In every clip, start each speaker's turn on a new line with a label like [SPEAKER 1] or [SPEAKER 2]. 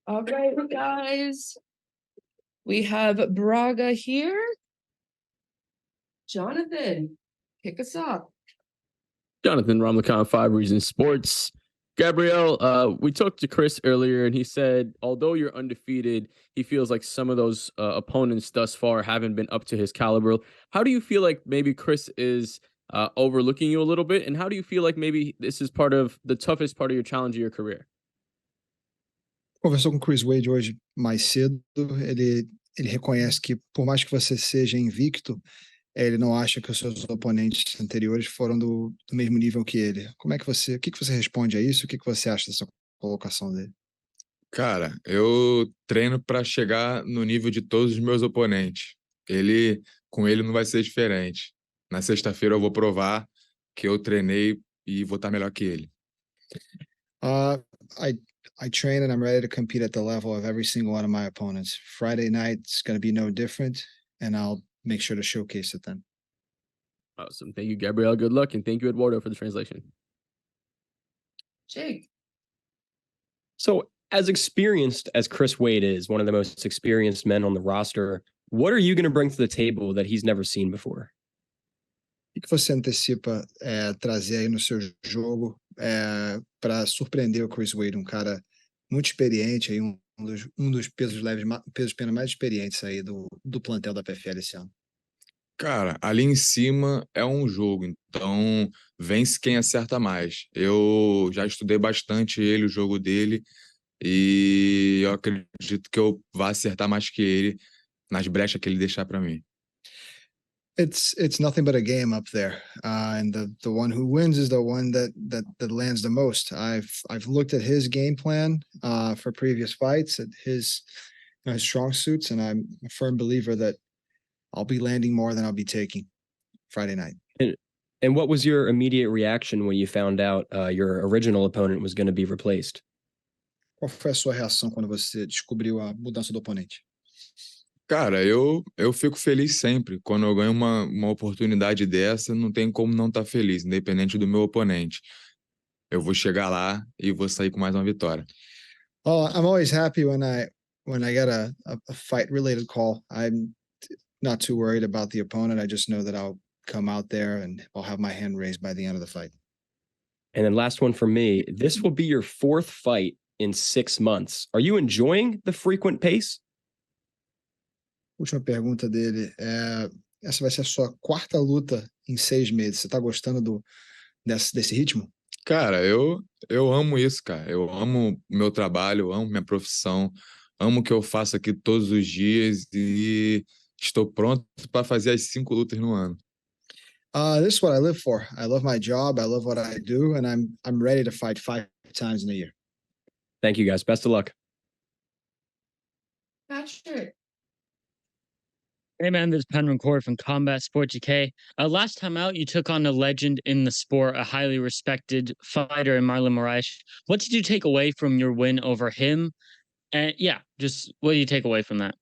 [SPEAKER 1] All right, guys. We have Braga here. Jonathan, kick us off.
[SPEAKER 2] Jonathan Ramlakan, 5 Reasons Sports. Gabriel, we talked to Chris earlier, and he said, although you're undefeated, he feels like some of those opponents thus far haven't been up to his caliber. How do you feel like maybe Chris is overlooking you a little bit? And how do you feel like maybe this is part of the toughest part of your challenge of your career?
[SPEAKER 3] Conversou com o Chris Wade hoje mais cedo. Ele reconhece que, por mais que você seja invicto, ele não acha que os seus oponentes anteriores foram do mesmo nível que ele. O que você responde a isso? O que você acha dessa colocação dele?
[SPEAKER 4] Cara, eu treino para chegar no nível de todos os meus oponentes. Com ele não vai ser diferente. Na sexta-feira eu vou provar que eu treinei e vou estar melhor que ele.
[SPEAKER 3] I train and I'm ready to compete at the level of every single one of my opponents. Friday night's going to be no different, and I'll make sure to showcase it then.
[SPEAKER 2] Awesome. Thank you, Gabriel. Good luck. And thank you, Eduardo, for the translation.
[SPEAKER 1] Jake.
[SPEAKER 5] So, as experienced as Chris Wade is, one of the most experienced men on the roster, what are you going to bring to the table that he's never seen before?
[SPEAKER 3] O que você antecipa trazer aí no seu jogo para surpreender o Chris Wade, cara muito experiente, aí, um dos pesos pena mais experientes aí do plantel da PFL esse ano?
[SPEAKER 4] Cara, ali em cima é um jogo, então vence quem acerta mais. Eu já estudei bastante o jogo dele, e eu acredito que eu vá acertar mais que ele nas brechas que ele deixar para mim.
[SPEAKER 3] It's nothing but a game up there, and the one who wins is the one that lands the most. I've looked at his game plan for previous fights, at his strong suits, and I'm a firm believer that I'll be landing more than I'll be taking Friday night.
[SPEAKER 5] And what was your immediate reaction when you found out your original opponent was going to be replaced?
[SPEAKER 3] Qual foi a sua reação quando você descobriu a mudança do oponente?
[SPEAKER 4] Cara, eu fico feliz sempre. Quando eu ganho uma oportunidade dessa, não tem como não estar feliz, independente do meu oponente. Eu vou chegar lá e vou sair com mais uma vitória.
[SPEAKER 3] Oh, I'm always happy when I get a fight-related call. I'm not too worried about the opponent. I just know that I'll come out there and I'll have my hand raised by the end of the fight.
[SPEAKER 5] And then last one for me. This will be your 4th fight in 6 months. Are you enjoying the frequent pace?
[SPEAKER 3] Última pergunta dele. Essa vai ser a sua 4ª luta em 6 meses. Você tá gostando desse ritmo?
[SPEAKER 4] Cara, eu amo isso, cara. Eu amo o meu trabalho, eu amo minha profissão, amo o que eu faço aqui todos os dias e estou pronto para fazer as 5 lutas no ano.
[SPEAKER 3] This is what I live for. I love my job. I love what I do, and I'm ready to fight 5 times in a year.
[SPEAKER 5] Thank you, guys. Best of luck.
[SPEAKER 1] Patrick.
[SPEAKER 6] Hey man, this is Penman Cord from Combat Sports UK. Last time out, you took on a legend in the sport, a highly respected fighter in Marlon Moraes. What did you take away from your win over him? And just what do you take away from that?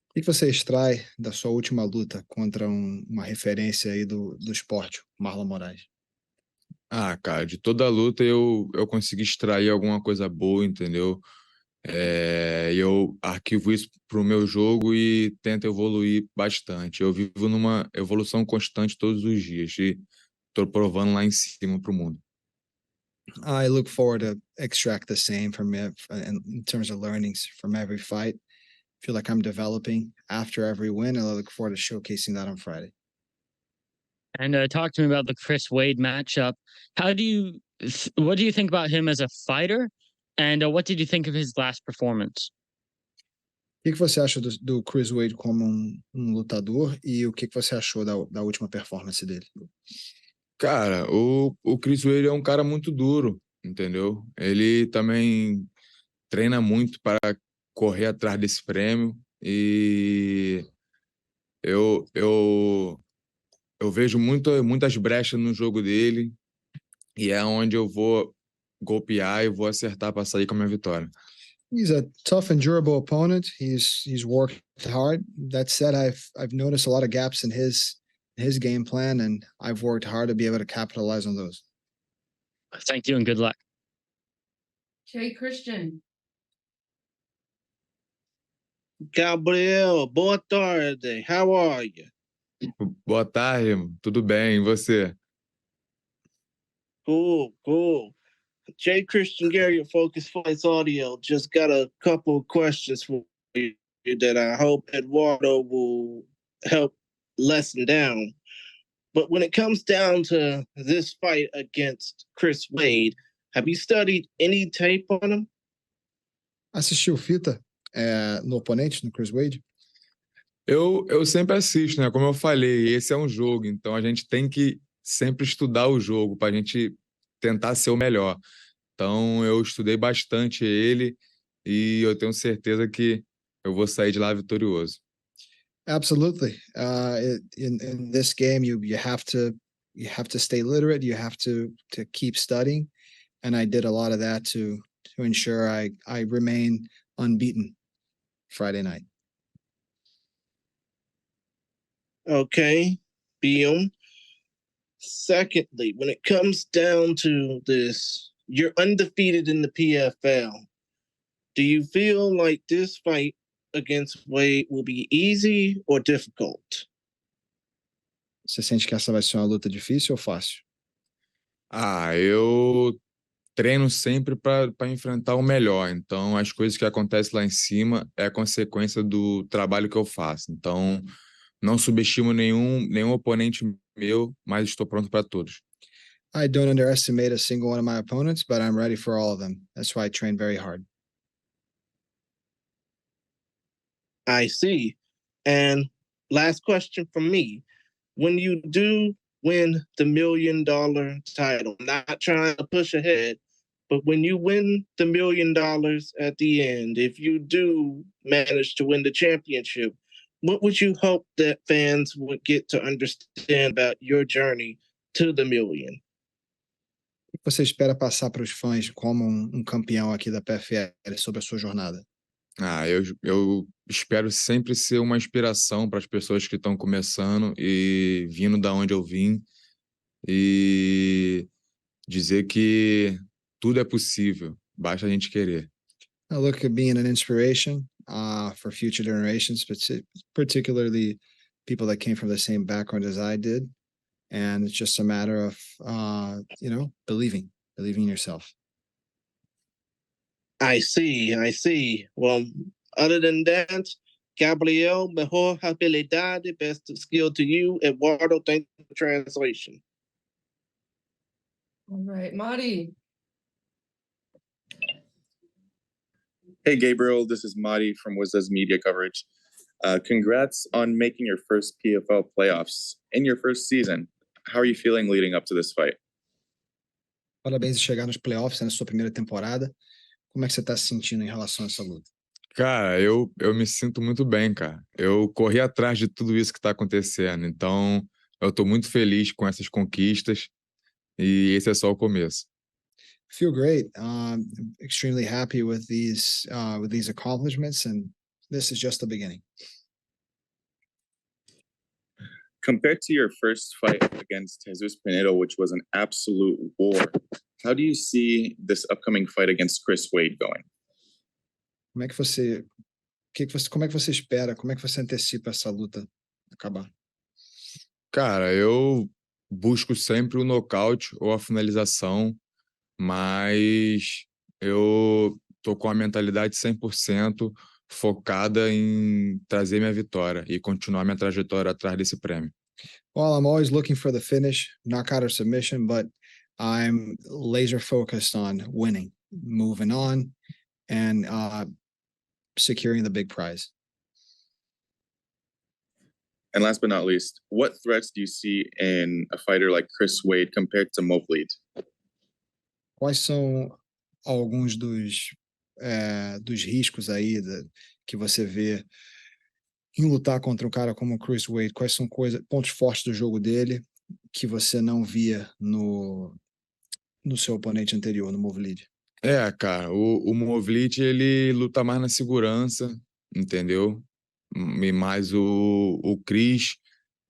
[SPEAKER 3] O que você extrai da sua última luta contra uma referência aí do esporte, Marlon Moraes?
[SPEAKER 4] Ah, cara, de toda a luta eu consegui extrair alguma coisa boa, entendeu? Eu arquivo isso pro meu jogo e tento evoluir bastante. Eu vivo numa evolução constante todos os dias e tô provando lá em cima pro mundo.
[SPEAKER 3] I look forward to extract the same from it in terms of learnings from every fight. Feel like I'm developing after every win, and I look forward to showcasing that on Friday.
[SPEAKER 6] And talk to me about the Chris Wade matchup. What do you think about him as a fighter? And what did you think of his last performance?
[SPEAKER 3] O que você acha do Chris Wade como lutador, e o que você achou da última performance dele?
[SPEAKER 4] Cara, o Chris Wade é um cara muito duro, entendeu? Ele também treina muito para correr atrás desse prêmio e eu vejo muitas brechas no jogo dele e é onde eu vou golpear e vou acertar para sair com a minha vitória.
[SPEAKER 3] He's a tough and durable opponent. He's worked hard. That said, I've noticed a lot of gaps in his game plan, and I've worked hard to be able to capitalize on those.
[SPEAKER 6] Thank you and good luck.
[SPEAKER 1] Okay, Christian.
[SPEAKER 7] Gabriel, boa tarde. How are you?
[SPEAKER 4] Boa tarde, irmão. Tudo bem, e você?
[SPEAKER 7] Cool, cool. Jay Christian Gary of Focus Fights Audio just got a couple of questions for you that I hope Eduardo will help lessen down. But when it comes down to this fight against Chris Wade, have you studied any tape on him?
[SPEAKER 3] Assistiu fita no oponente, no Chris Wade?
[SPEAKER 4] Eu sempre assisto, né? Como eu falei, esse é um jogo, então a gente tem que sempre estudar o jogo para a gente tentar ser o melhor. Então eu estudei bastante ele e eu tenho certeza que eu vou sair de lá vitorioso.
[SPEAKER 3] Absolutely. In this game, you have to stay literate. You have to keep studying, and I did a lot of that to ensure I remain unbeaten Friday night.
[SPEAKER 7] Okay, Biam. Secondly, when it comes down to this, you're undefeated in the PFL. Do you feel like this fight against Wade will be easy or difficult?
[SPEAKER 3] Você sente que essa vai ser uma luta difícil ou fácil?
[SPEAKER 4] Eu treino sempre para enfrentar o melhor. Então, as coisas que acontecem lá em cima é a consequência do trabalho que eu faço. Então, não subestimo nenhum oponente meu, mas estou pronto para todos.
[SPEAKER 3] I don't underestimate a single one of my opponents, but I'm ready for all of them. That's why I train very hard.
[SPEAKER 7] I see. And last question from me. When you do win the $1 million title, not trying to push ahead, but when you win the $1 million at the end, if you do manage to win the championship, what would you hope that fans would get to understand about your journey to the million?
[SPEAKER 3] O que você espera passar para os fãs como um campeão aqui da PFL sobre a sua jornada?
[SPEAKER 4] Eu espero sempre ser uma inspiração para as pessoas que estão começando e vindo da onde eu vim e dizer que tudo é possível, basta a gente querer.
[SPEAKER 3] I look at being an inspiration for future generations, particularly people that came from the same background as I did. And it's just a matter of, believing in yourself.
[SPEAKER 7] I see. Well, other than that, Gabriel, mejor habilidade, best skill to you. Eduardo, thank you for translation.
[SPEAKER 1] All right, Marty.
[SPEAKER 8] Hey, Gabriel, this is Madi from Wizards Media Coverage. Congrats on making your first PFL playoffs in your first season. How are you feeling leading up to this fight?
[SPEAKER 3] Parabéns em chegar nos playoffs na sua primeira temporada. Como é que você está se sentindo em relação a essa luta?
[SPEAKER 4] Cara, eu me sinto muito bem, cara. Eu corri atrás de tudo isso que está acontecendo, então eu estou muito feliz com essas conquistas e esse é só o começo.
[SPEAKER 3] Feel great. Extremely happy with these accomplishments, and this is just the beginning.
[SPEAKER 8] Compared to your first fight against Jesus Pinedo, which was an absolute war, how do you see this upcoming fight against Chris Wade going?
[SPEAKER 3] Como é que você espera? Como é que você antecipa essa luta acabar?
[SPEAKER 4] Cara, eu busco sempre o nocaute ou a finalização, mas eu tô com a mentalidade 100% focada em trazer minha vitória e continuar minha trajetória atrás desse prêmio.
[SPEAKER 3] Well, I'm always looking for the finish, knockout or submission, but I'm laser focused on winning, moving on, and securing the big prize.
[SPEAKER 8] And last but not least, what threats do you see in a fighter like Chris Wade compared to Movlid?
[SPEAKER 3] Quais são alguns dos riscos aí que você vê em lutar contra um cara como o Chris Wade? Quais são pontos fortes do jogo dele que você não via no seu oponente anterior, no Movlid?
[SPEAKER 4] Cara, o Movlid, ele luta mais na segurança, entendeu? E mais o Chris,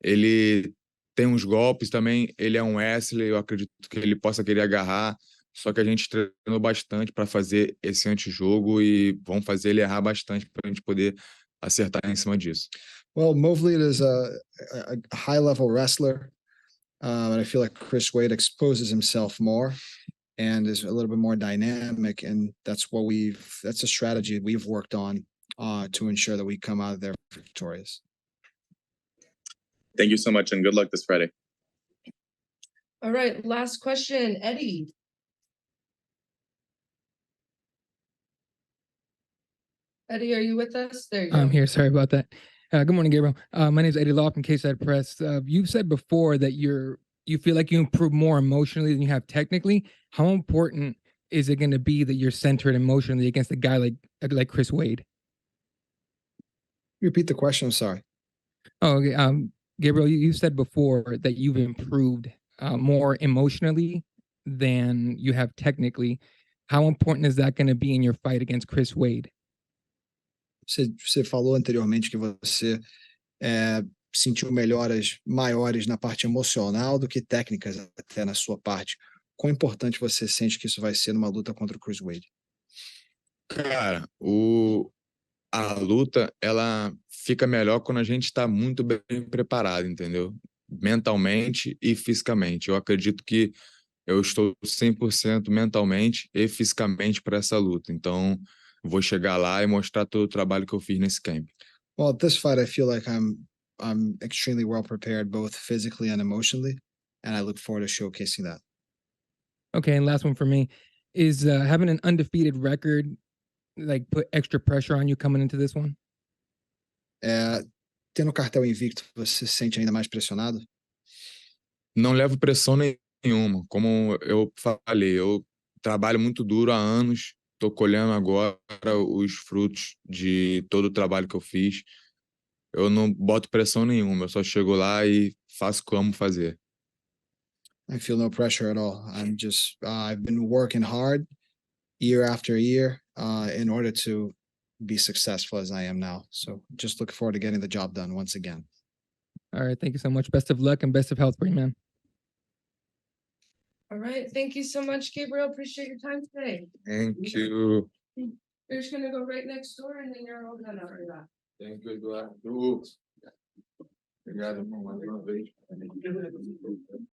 [SPEAKER 4] ele tem uns golpes também, ele é um wrestler, eu acredito que ele possa querer agarrar, só que a gente treinou bastante para fazer esse antijogo e vamos fazer ele errar bastante para a gente poder acertar em cima disso.
[SPEAKER 3] Well, Mosley is a high level wrestler, and I feel like Chris Wade exposes himself more and is a little bit more dynamic, and that's a strategy we've worked on to ensure that we come out of there victorious.
[SPEAKER 8] Thank you so much and good luck this Friday.
[SPEAKER 1] All right, last question, Eddie. Eddie, are you with us? There you go.
[SPEAKER 9] I'm here. Sorry about that. Good morning, Gabriel. My name is Eddie Law from K-Side Press. You've said before that you feel like you improve more emotionally than you have technically. How important is it going to be that you're centered emotionally against a guy like Chris Wade?
[SPEAKER 3] Repeat the question. I'm sorry.
[SPEAKER 9] Oh, okay. Gabriel, you said before that you've improved more emotionally than you have technically. How important is that going to be in your fight against Chris Wade?
[SPEAKER 3] Você falou anteriormente que você sentiu melhoras maiores na parte emocional do que técnicas até na sua parte. Quão importante você sente que isso vai ser numa luta contra o Chris Wade?
[SPEAKER 4] Cara, a luta, ela fica melhor quando a gente está muito bem preparado, entendeu? Mentalmente e fisicamente. Eu acredito que eu estou 100% mentalmente e fisicamente para essa luta. Então, vou chegar lá e mostrar todo o trabalho que eu fiz nesse camp.
[SPEAKER 3] Well, at this fight, I feel like I'm extremely well prepared, both physically and emotionally, and I look forward to showcasing that.
[SPEAKER 9] Okay, and last one for me is having an undefeated record like put extra pressure on you coming into this one?
[SPEAKER 3] Tendo o cartel invicto, você se sente ainda mais pressionado?
[SPEAKER 4] Não levo pressão nenhuma. Como eu falei, eu trabalho muito duro há anos, estou colhendo agora os frutos de todo o trabalho que eu fiz. Eu não boto pressão nenhuma, eu só chego lá e faço como fazer.
[SPEAKER 3] I feel no pressure at all. I'm just, I've been working hard year after year in order to be successful as I am now. So just look forward to getting the job done once again.
[SPEAKER 9] All right, thank you so much. Best of luck and best of health for you, man.
[SPEAKER 1] All right, thank you so much, Gabriel. Appreciate your time today.
[SPEAKER 4] Thank you.
[SPEAKER 1] You're just gonna go right next door and then you're all done after that.
[SPEAKER 4] Thank you, Eduardo. Obrigado, irmão, mais uma vez.